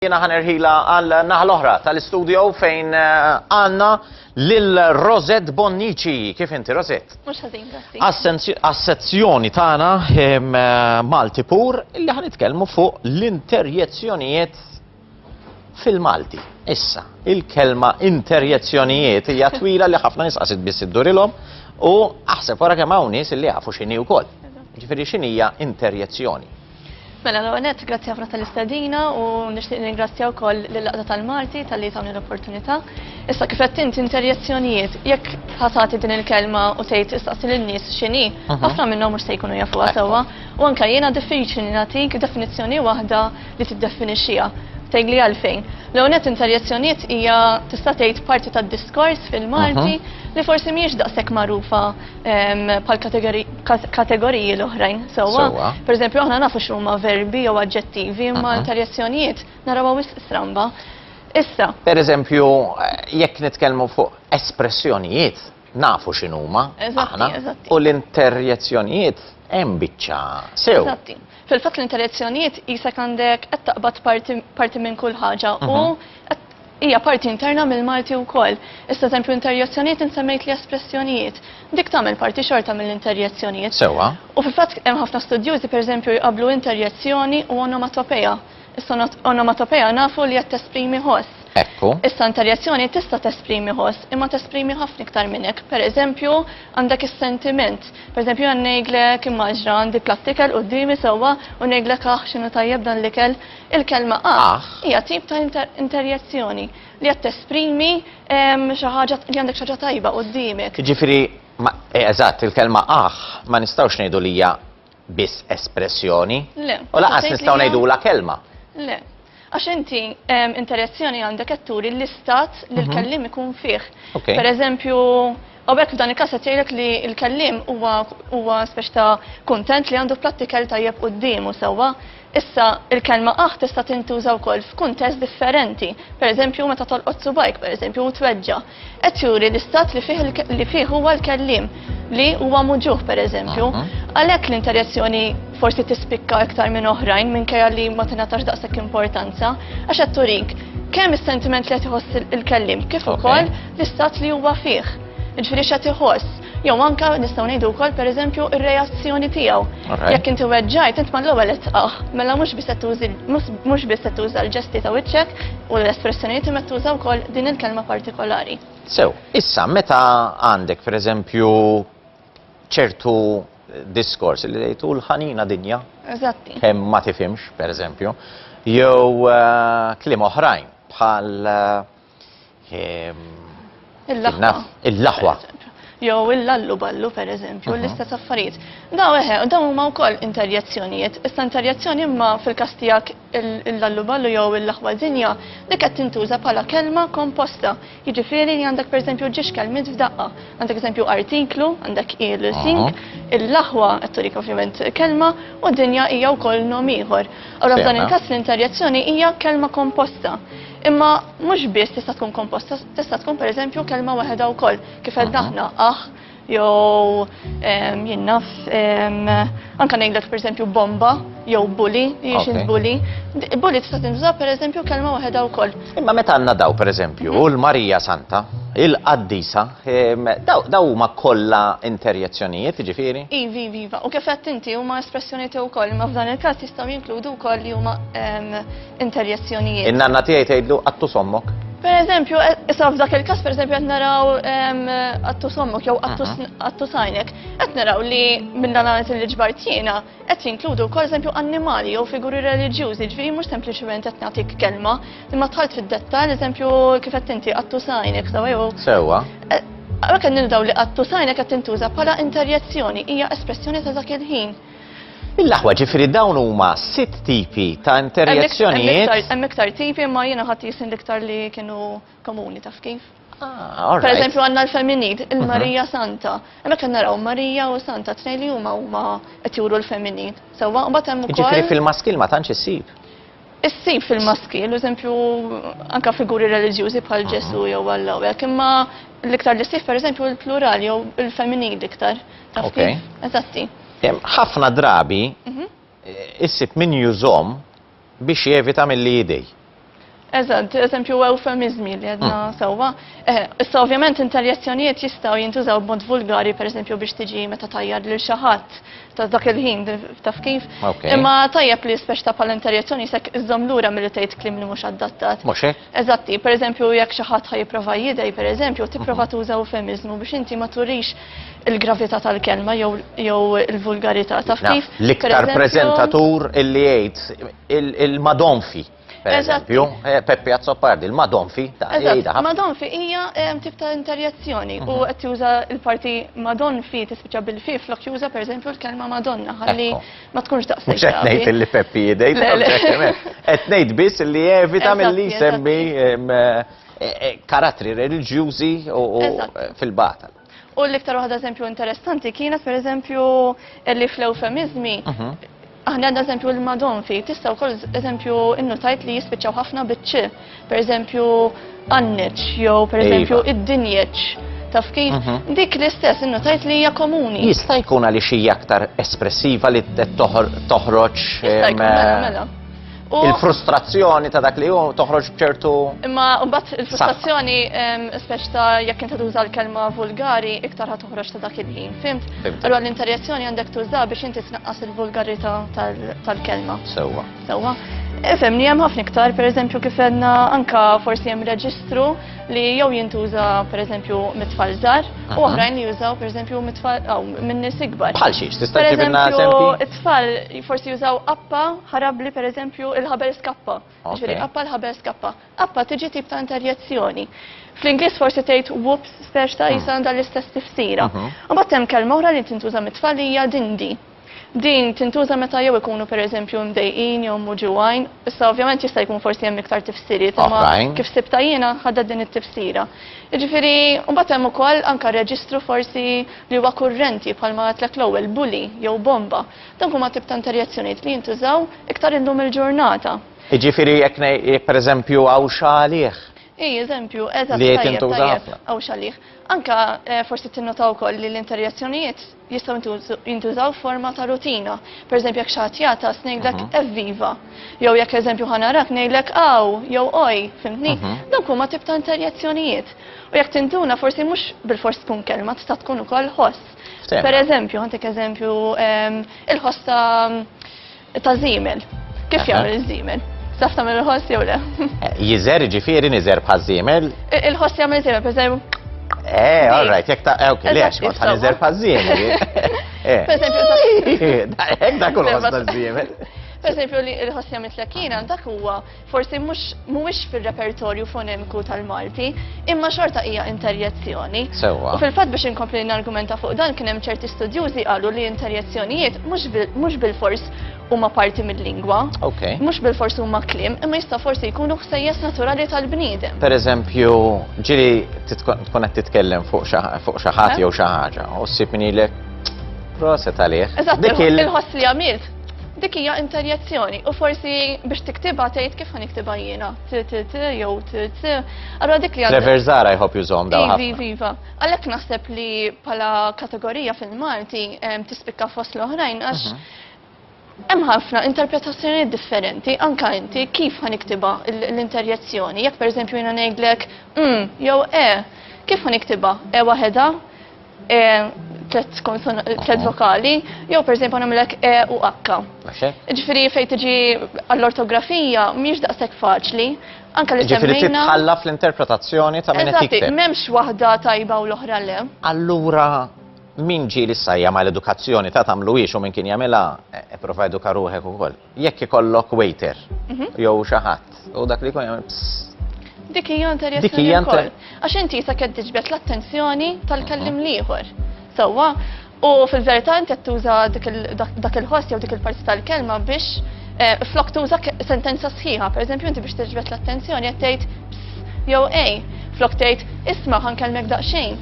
Jena ħanerħila għal naħa oħra tal-istudio fejn għanna lil Rosette Bonnici. Kif inti, Rosette? Mux ħazin, grazzi. Għas-sezzjoni tagħna Malti Pur illi ħanitkellmu fuq l-interjezzjonijiet fil-Malti. Issa, il-kelma interjezzjonijiet hija twila li ħafna nies qasid biss iddurilhom u aħseb wara kemm hawn nies illi jafu x'inhi wkoll. Ġifieri x'inhija interjezzjoni? Mela l-għanet, grazzi ħafna tal-istadina u nixtieq ningrazzja wkoll lill-Laqda tal-Malti tal-li tawni l-opportunità. Issa kif qed inti interjezzjonijiet, jekk ħatati din il-kelma u tgħid istaqsi lin-nies x'inhi, ħafna minnhom mhux se jkunu jafuha sewwa. U anke jiena diffiċli nagħtik definizzjoni waħda li tiddefinixxiha. Tgħidli għalfejn. L-għonet interjezzjonijiet hija tista' tgħid parti tad-diskors fil-Malti li forsi mhijiex daqshekk magħrufa bħal kategoriji l-oħrajn sewwa. Pereżempju aħna nafu x'huma verbi jew aġġettivi, imma interjezzjonijiet narawha wisq stramba. Issa. Pereżempju, jekk nitkellmu fuq espressjonijiet, nafu x'inhuma aħna u l-interjezzjonijiet hemm biċċa sew. Eżatti. Fil-fatt l-interjezzjonijiet jisek għandek qed taqbad parti minn kull ħaġa u hija parti interna mill-Malti wkoll. Issa eżempju interjezzjonijiet insemmejt li espressjonijiet. Dik tagħmel parti xorta mill-interjezzjonijiet. Sewwa. U fil-fatt hemm ħafna studjużi pereżempju jqabblu interjezzjoni u onomatopeja. Issa onomatopeja nafu li qed tesprimi ħoss. Ekku. Issa interjezzjoni tista' tesprimi ħoss, imma tesprimi ħafna iktar minn hekk. Pereżempju, għandek is-sentiment. Pereżempju għan ngħidlek immaġra għandi prattikel qudiemi sewwa u ngħidlek x'inhu tajjeb dan l-ikel. Il-kelma hija tip ta' interjezzjoni li qed tesprimi xi ħaġa li għandek xi ħaġa tajba quddiemek. Jiġifieri, eżatt, il-kelma ma nistgħux ngħidu li hija biss espressjoni. Le. U laqas nistgħu ngħidula kelma. Le. Għax inti interjezzjoni għandek qed turi l-istat li l-kellim ikun fih. Pereżempju, għabek f'dan il-każ qed jgħidlek li l-kellim huwa spex ta' kuntent li għandu prattikel tajjeb qudiemu sewwa. Issa il-kelma tista' tintuża wkoll f'kuntest differenti. Pereżempju meta tolqot subajk, pereżempju u tweġġa'. Qed juri l-istat li fih huwa l-kellim li huwa muġuh pereżempju. Għalhekk l-interjezzjoni forsi tispikka iktar minn oħrajn minkejja li ma tingħatax daqshekk importanza għax qed turik kemm is-sentiment li qed iħoss il-kellim kif ukoll l-istat li huwa fih. Jiġifieri x'qed iħoss. Jew anke nistgħu ngħidu wkoll pereżempju ir-reazzjoni tiegħu. Jekk inti weġġajt int mal-ewwel qed mela mhux biss qed tuża l-ġesti ta' wiċċek u l-espressjonijiet imma tuża wkoll din il-kelma partikolari. Sew, issa meta għandek pereżempju ċertu diskors li dejtu l-ħanina dinja. Eżatti. Kemm ma tifhimx, pereżempju, jew kliem oħrajn bħal il-laħwa. Jew il-lallu ballu pereżempju, l-istess affarijiet. Dawn huma wkoll interjezzjonijiet. Issa interjezzjoni imma fil-każ tiegħek il-lallu ballu jew il-laħwa dinja dik qed tintuża bħala kelma komposta. Jiġifieri li għandek pereżempju ġiex kelmiet f'daqqa. Għandek eżempju artiklu, għandek il-sink, il-laħwa qed turik ovvjament kelma u dinja hija wkoll nom ieħor. Allura f'dan il-każ l-interjezzjoni hija kelma komposta. Imma mhux biss tista' tkun komposta, tista' tkun pereżempju kelma waħedha wkoll kif qed aħna jew jinnaf anke ngħidlek pereżempju bomba jew bully, jiex il-bully. Bully tista' tintuża pereżempju kelma waħedha wkoll. Imma meta għandna daw pereżempju l-Marija Santa, il-Qaddisa, daw huma kollha interjezzjonijiet jiġifieri? Iva. U kif qed inti huma espressjonijiet wkoll, imma f'dan il-każ jistgħu jinkludu wkoll li huma interjezzjonijiet. In-nanna tiegħi tgħidlu qattu sommok. Pereżempju, issa f'dak il-każ pereżempju qed naraw qattu sommok jew qattu sajnek. Qed naraw li mill-analiżi li ġbart jiena qed jinkludu wkoll eżempju annimali jew figuri reliġjużi, ġifieri mhux sempliċement qed nagħtik kelma, imma tħalt fid-dettall eżempju kif qed inti qattu sajnek jew. Sewwa. Hekk qed nildaw li qattu sajnek qed tintuża bħala interjezzjoni, hija espressjoni ta' dak il-ħin. Il-laħwa ġifieri dawn huma 6 tipi ta' interjezzjonijiet. Hemm iktar tipi imma jiena ħadd jisin l-iktar li kienu komuni taf kif. Pereżempju għandna l-femminid, il-Marija Santa. Hemmhekk qed naraw Marija u Santa tnejn li huma qed juru l-femminid. Sewwa mbagħad hemm ukoll. Ġifieri fil-maskil ma tantx issib. Issib fil-maskil, eżempju anke figuri reliġjużi bħal Ġesu jew Allawek, imma l-iktar li ssib pereżempju l-plural jew il-femminid l-iktar. Taf kif? Eżatti. Ħafna drabi issib min jużom biex jevita mill-li jidej. Eżatt, eżempju eufemizmi li għedna sewwa. Issa ovvjament interjezzjonijiet jistgħu jintużaw b'mod vulgari, pereżempju biex tiġi meta tajjar lil xi ħadd ta' dak il-ħin taf kif. Imma tajjeb li speċta bħala interjezzjoni sekk iżżomm lura milli tgħid kliem li mhux adattat. Mhux hekk? Eżatti, pereżempju jekk xi ħadd ħajjipprova jidej pereżempju tipprova tuża eufemizmu biex inti ma turix il-gravità tal-kelma jew il-vulgarità taf kif. L-iktar preżentatur illi jgħid il-Madonfi. Per eżempju, Peppi Azzopardi, il-Madonfi, Madonfi hija tip ta' interjezzjoni u qed juża l-parti Madonfi tispiċċa bil-fi flok juża pereżempju l-kelma Madonna ħalli ma tkunx daqshekk. Mhux qed ngħid illi Peppi jidejt, qed ngħid biss illi evita milli jsemmi karattri reliġjużi fil-batal. U l-iktar waħda eżempju interessanti kienet pereżempju li fl-eufemizmi aħna għandna eżempju l-Madonfi, tista' wkoll eżempju innotajt li jispiċċaw ħafna biċ-ċ, pereżempju anneċ jew pereżempju id-dinjeċ. Taf kif? Dik l-istess innotajt li hija komuni. Jista' jkun għaliex hija aktar espressiva li toħroġ il-frustrazzjoni ta' dak li hu toħroġ b'ċertu. Imma mbagħad il-frustrazzjoni speċi ta' jekk inti tuża l-kelma vulgari iktar ħad toħroġ ta' dak il-ħin, fimt? Allura l-interjezzjoni għandek tuża biex inti tnaqqas il-vulgarità tal-kelma. Sewwa. Sewwa. Femni hemm ħafna iktar, pereżempju kif għedna anka forsi hemm reġistru li jew jintuża pereżempju mit-tfal żgħar u oħrajn li jużaw pereżempju mit-tfal minn nies ikbar. Bħal xiex, tista' tġibilna eżempji? It-tfal forsi jużaw appa ħarabli pereżempju il-ħaber skappa. Ġifieri appa l-ħaber skappa. Appa tiġi tip ta' interjezzjoni. Fl-Ingliż forsi tgħid whoops speċta jisa għandha l-istess tifsira. U mbagħad hemm kelma oħra li tintuża mit-tfal li hija dindi. Din tintuża meta jew ikunu pereżempju mdejqin jew muġuwajn, issa ovvjament jista' jkun forsi hemm iktar tifsiriet, imma kif sibta jiena ħadda din it-tifsira. Jiġifieri mbagħad hemm ukoll anke reġistru forsi li huwa kurrenti bħalma għedlek l-ewwel bully jew bomba. Dan huma tip ta' interjezzjonijiet li jintużaw iktar illum il-ġurnata. Jiġifieri jekk pereżempju hawn xagħlieh. Eżempju, tajjeb, għaw xalliħ. Anka forsi tinnotaw koll li l-interjezzjonijiet jistaw jintużaw forma ta' rutina. Per eżempju, jek xatjata snejlek evviva. Jew jek eżempju ħanarak nejlek għaw, jew oj, fimtni. Dan kuma tip ta' interjezzjonijiet. U jek tintuna forsi mux bil-fors tkun kelma, tista' tkun ukoll ħoss. Per eżempju, għantek eżempju il-ħoss ta' zimel. Kif jagħmel iż-żimel? Taf tagħmel il-ħoss jew le? Jiżer ġifieri niżer bħal żiemel? Il-ħoss jagħmel żiemel, pereżempju. All right, jekk lex ma tħal niżer bħal żiemel. Hekk dak huwa ħoss tal-żiemel. Per eżempju li l-ħoss jagħmel tlekina dak huwa forsi mhuwiex fir-repertorju fonemiku tal-Malti, imma xorta hija interjezzjoni. U fil-fatt biex inkompli nargumenta fuq dan kien hemm ċerti studjużi qalu li interjezzjonijiet mhux bil-fors huma parti mill-lingwa, mhux bil-fors huma kliem, imma jista' forsi jkunu ħsejjes naturali tal-bniedem. Per eżempju, ġieli tkun qed titkellem fuq xi ħadd jew xi ħaġa u ssib minilek proset għalih. Eżatt, il-ħoss li għamilt. Dik hija interjezzjoni u forsi biex tiktibha tgħid kif ħaniktibha jiena. Jew allura dik li Trevor Zara jħobb jużhom dawn ħafna. Iva. Għalhekk naħseb li bħala kategorija fil-Malti tispikka fost l-oħrajn għax hemm ħafna interpretazzjonijiet differenti anke inti kif ħaniktibha l-interjezzjoni. Jekk pereżempju jiena ngħidlek jew kif ħaniktibha? Waħedha? Tlet vokali, jew per eżempju nagħmlek u akka. Ġifieri fejn tiġi għall-ortografija mhix daqshekk faċli. Anke li semmejna. Ġifieri titħalla fl-interpretazzjoni ta' min qed jikteb. M'hemmx waħda tajba u l-oħra le. Allura min ġie issa jagħmel edukazzjoni ta' tagħmluhiex u min kien jagħmilha ipprova eduka ruħek ukoll. Jekk ikollok waiter jew xi ħadd u dak li jkun jagħmel dik hija interjezzjoni wkoll. Għax inti sa qed tiġbed l-attenzjoni tal-kellim ieħor. Sewwa, u fil-verità inti qed tuża dak il-ħoss jew dik il-parti tal-kelma biex flok tuża sentenza sħiħa. Pereżempju inti biex tiġbed l-attenzjoni qed tgħid jew flok tgħid isma' ħankellmek daqsxejn.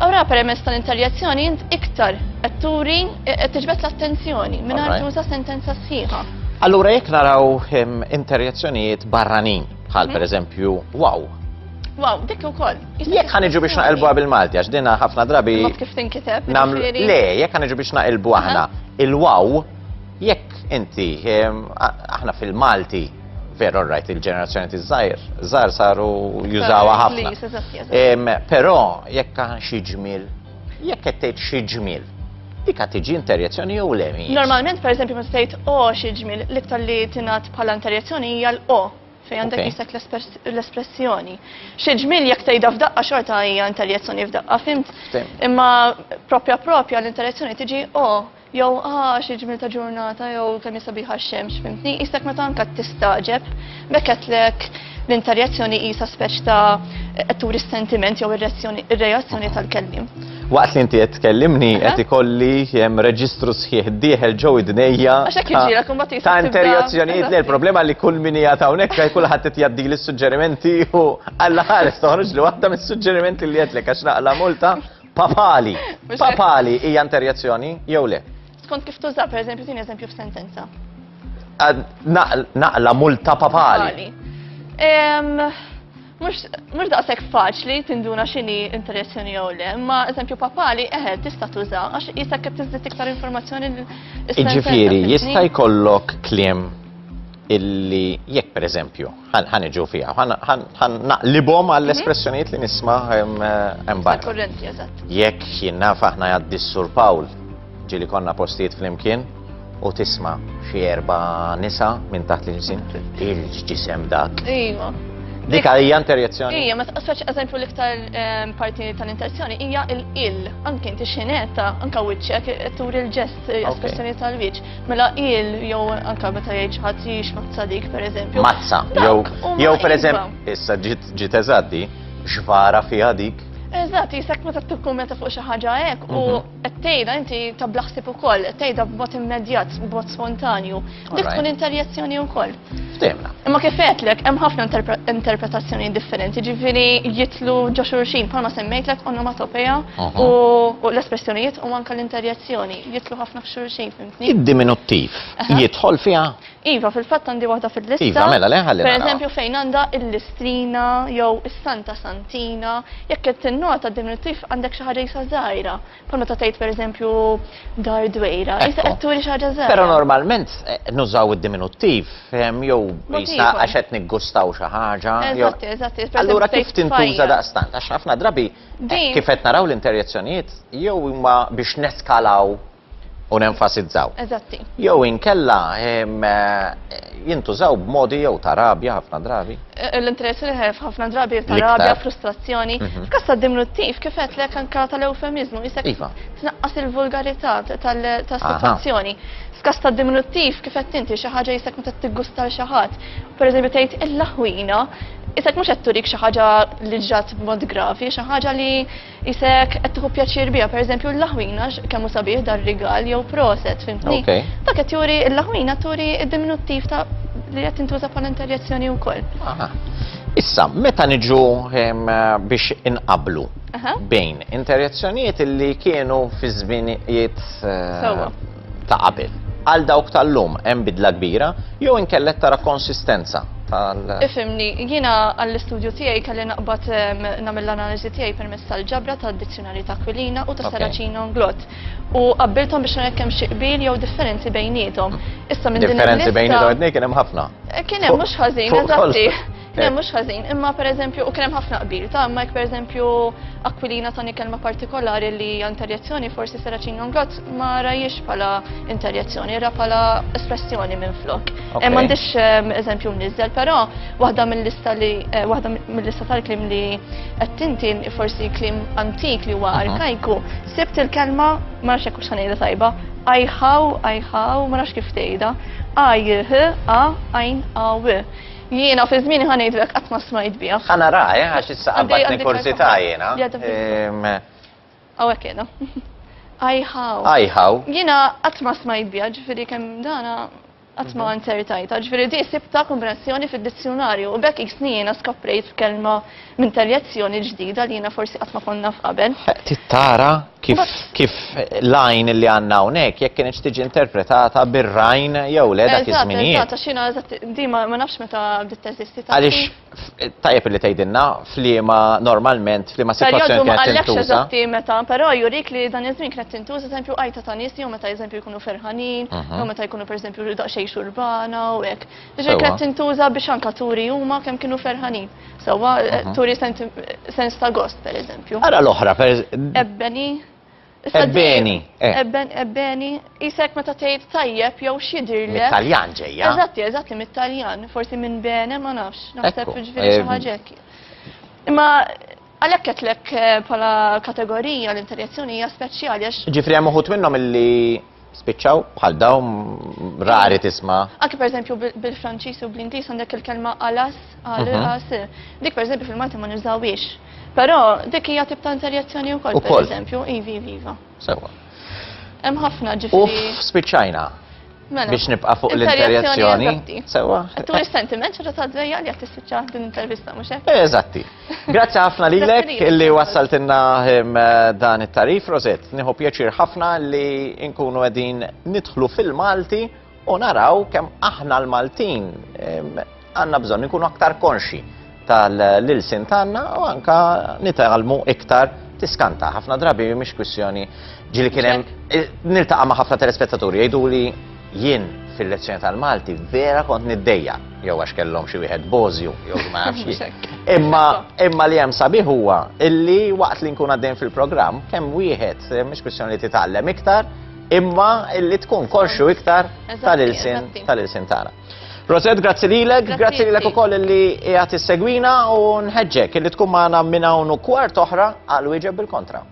Ora permezz tal-interjezzjoni int iktar qed turi qed tiġbed l-attenzjoni mingħajr tuża sentenza sħiħa. Allura jekk naraw interjezzjonijiet barranin bħal pereżempju wow. Wow, dik ukoll. Jekk ħaniġu biex naqilbuha bil-Malti għax dinha ħafna drabi. Kif tinkiteb? Le, jekk ħaniġu biex naqilbu aħna il-wow, jekk inti aħna fil-Malti Veru rajt il-ġenerazzjoni żgħar saru jużawha ħafna. Please, eżatti. Però jekk xi ġmiel, jekk qed tgħid xi ġmiel, dik qed tiġi interjezzjoni jew le mhijiex? Normalment, per eżempju, ma tgħid o xi ġmiel, l-iktar li tingħat bħala interjezzjoni hija l-o fejn għandek Okay. jisek l-espressjoni. Xi ġmiel jekk tgħidha f'daqqa xorta hija interjezzjoni f'daqqa, fimt? Ftim. Imma propja l-interjezzjoni tiġi o jew xi ġmiel ta' ġurnata jew kemm jisabiħa x-xemx, fimtni? Isek meta anke tistaġeb beketlek l-interjezzjoni qisha speċ ta' qed turi s-sentiment jew ir-reazzjoni tal-kellim. Waqt li inti qed tkellimni qed ikolli reġistru sħiħ dieħel ġew id-dnejja. Għax hekk jiġielek imbagħad tista' ta' tibda- interjezzjonijiet li Eżatti. l-problema li kull min hija hawnhekk kulħadd qed jgħaddi li suġġerimenti u alla ħares toħroġ li waħda mis-suġġerimenti li qedlek għax naqla multa papali. Mhux hekk. Papali hija interjezzjoni jew le? Skont kif tuża, pereżempju, tieni eżempju f'sentenza. Naqla multa papali. Mhux daqshekk faċli tinduna x'inhi interjezzjoni jew le, imma eżempju papali tista' tuża għax jista' qed tiżdied iktar informazzjoni Iġifieri jista' jkollok kliem illi jekk pereżempju ħaniġu fiha, ħan naqlibhom għall-espressjonijiet li nisma' hemm barra. Kurrenti, eżatt. Jekk jien naf aħna jgħaddi s-Sur Pawl ġieli konna postijiet flimkien u tisma' xi 4 nisa minn taħt l-ħin il-ġisem dak. Iva. Dik hija interjezzjoni. Ija, meta speċi eżempju l-iktar parti tal-interazzjoni hija il. Anke inti xinetta, anke wiċċek turi l-ġest, espressjoni tal-wiċċ. Mela jew anke meta jgħid ħadd jixmak sadik pereżempju. Mazza, jew pereżempju issa ġiet eżaddi xvara fiha dik. Eżatt, jisek meta tikkummenta fuq xi ħaġa hekk u qed tgħidha inti ta' blaħsib ukoll, qed tgħidha b'mod immedjat, b'mod spontanju. Dik tkun interjezzjoni wkoll. Ftemna. Imma kif qedlek hemm ħafna interpretazzjoni differenti, ġifieri jitlu ġo xulxin bħalma semmejtlek onomatopeja u l-espressjonijiet u anke l-interjezzjoni jitlu ħafna f'xulxin, fimtni? Id-diminuttiv jidħol fiha. Iva, fil-fatt għandi waħda fil-lista. Iva, mela le ħalli Per naraw. eżempju fejn għandha il-listrina jew is-santa santina, jekk qed tinnota d-diminuttiv għandek xi ħaġa jisa żgħira. Bħal meta tgħid pereżempju dar dwejra, jisa qed turi xi ħaġa żgħira. Però normalment nużaw id-diminuttiv jew jista' Motiv. għax qed niggustaw xi ħaġa. jew- Eżatti, eżatti. Per Allura eżempju, kif tgħid tintuża tfajjar. daqstant? Għax ħafna drabi Din- kif qed naraw l-interjezzjonijiet jew huma biex neskalaw u nenfasizzaw. Eżatti. Jew inkella jintużaw b'modi jew ta' rabja ħafna drabi. L-interess li ħafna drabi ta' L-iktar. rabja, frustrazzjoni. F'kas ta' diminuttiv kif qedlek anke tal-eufemizmu, jisek Iva. tnaqqas il-vulgarità tas-sitwazzjoni. F'kas ta' diminuttiv kif qed inti xi ħaġa jisek meta tiggusta xi ħadd. Pereżempju tgħid il-laħwina, jisek mhux qed turik xi ħaġa li ġat b'mod grafi, xi ħaġa li jisek qed tieħu pjaċir biha, pereżempju l-laħwina kemm hu sabiħ dar rigal jew proset, fimtni? Okay. Dak qed juri l-laħwina turi id-diminuttiv ta' li qed tintuża bħala interjezzjoni wkoll. Aha. Issa, meta niġu biex inqablu Aha. bejn interjezzjonijiet li kienu fi żminijiet Sewwa. ta' qabel. Għal dawk tal-lum hemm bidla kbira jew inkellet tara konsistenza tal. Ifimni, jiena għall-istudju tiegħi kelli naqbad nagħmel l-analiżi tiegħi permezz tal-ġabra tad-dizzjonarju ta' Aquilina u ta' Okay. Saracino Glott. U qabbilthom biex nara kemm xi qbil jew differenzi bejniethom. Issa minn din Differenzi bejn il-lista- id-għodnej kien hemm ħafna. Kien hemm mhux ħażin, Fuq eżatti. kollox. Kien hemm mhux ħażin, imma pereżempju u kien hemm ħafna qbil ta' imma jekk pereżempju Aquilina tani kelma partikolari li hija interjezzjoni forsi Saracino Glott ma rajiex bħala interjezzjoni, ra bħala espressjoni minn flok. Okay. M'għandix eżempju mniżel, però waħda mill-lista tal-klim li qed tinti forsi klim antik li huwa arkajku, sibt il-kelma ma nafx hekk hux ħanejda tajba, ajħaw, ma nafx kif tgħidha, ajn aw. Jiena fi żmieni ħanejdlek qatt ma smajt biha. Ħana ra, għax issa qabatni Għandi kursità karta. jiena. Jadda Hawnhekk kienu. Ajħaw. Ajħaw. Jiena qatt ma smajt biha, ġifieri kemm dana qatt ma intertajta. Ġifieri di sibta kombinazzjoni fid-dizzjonarju u bekk jiena skoprejt kelma minn interjezzjoni ġdida li jiena forsi qatt ma konna f'qabel. Tittara kif lajn li għandna hawnhekk jekk kienx tiġi interpretata bir-rajn jew le dak iż-żminijiet. Eżatt, għax jiena di ma nafx meta bdiet teżisti. Għaliex tajjeb li tgħidilna fliema normalment fliema sitwazzjoni Perjodu ma kienet għallekx tintuża. eżatti meta, però jurik li dan iż-żmien kienet tintuża eżempju qajta ta' nies jew meta eżempju jkunu ferħanin, jew meta jkunu pereżempju daqsxejn jgħix urbana u hekk. Ġifieri Sewa. kienet tintuża biex anka turi huma kemm kienu ferħanin. Sewwa turi sens ta' gost pereżempju. Ara l-oħra, Ebbeni. Ebbeni. Ebbeni, isek meta tgħid tajjeb jew x'jidhirlek. Taljan ġejja. Eżatti, mit-Taljan, forsi minn bene ma nafx, naħseb Ekku, ġifieri xi ħaġa hekk. Imma għalhekk qedlek bħala kategorija l-interjezzjoni hija speċjali għax Ġifri hemm uħud minnhom illi spiċċaw bħal dawn rari tisma'. anke pereżempju bil-Franċiż u bl-Ingliż għandek il-kelma alas, alas. Dik pereżempju fil-Malti ma nużawiex. Però dik hija tip ta' interjezzjoni wkoll pereżempju, iva. Sewa. Hemm ħafna ġifieri. Spiċċajna. Mela. Biex nibqa' fuq l-interjezzjoni. eżatti. Sewa. Turi sentiment ċerta ta' dżejja li qed tispiċċa din l-intervista mhux hekk? Eżatti. Grazzi ħafna lilek illi wassaltilna dan it-tarif, Rosett. Nieħu pjaċir ħafna li nkunu qegħdin nidħlu fil-Malti u naraw kemm aħna l-Maltin għandna bżonn nkunu aktar konxi tal-ilsin tagħna u anka nitgħallmu iktar tiskanta. Ħafna drabi mhix kwistjoni ġieli kien hemm niltaqa' ma' ħafna telespettaturi jgħiduli jien fil-lezzjoni tal-Malti vera kont niddejja jew għax kellhom xi wieħed bożju jew ma nafx. Imma li hemm sabiħ huwa illi waqt li nkun għaddejn fil-programm kemm wieħed mhix kwistjoni li titgħallem iktar imma illi tkun konxu iktar tal-ilsin tagħna. Rosett, grazzi lilek, grazzi lilek ukoll illi qiegħed issegwina u nħeġġek illi tkun magħna minn hawn u kwart oħra għal wieġeb bil-kontra.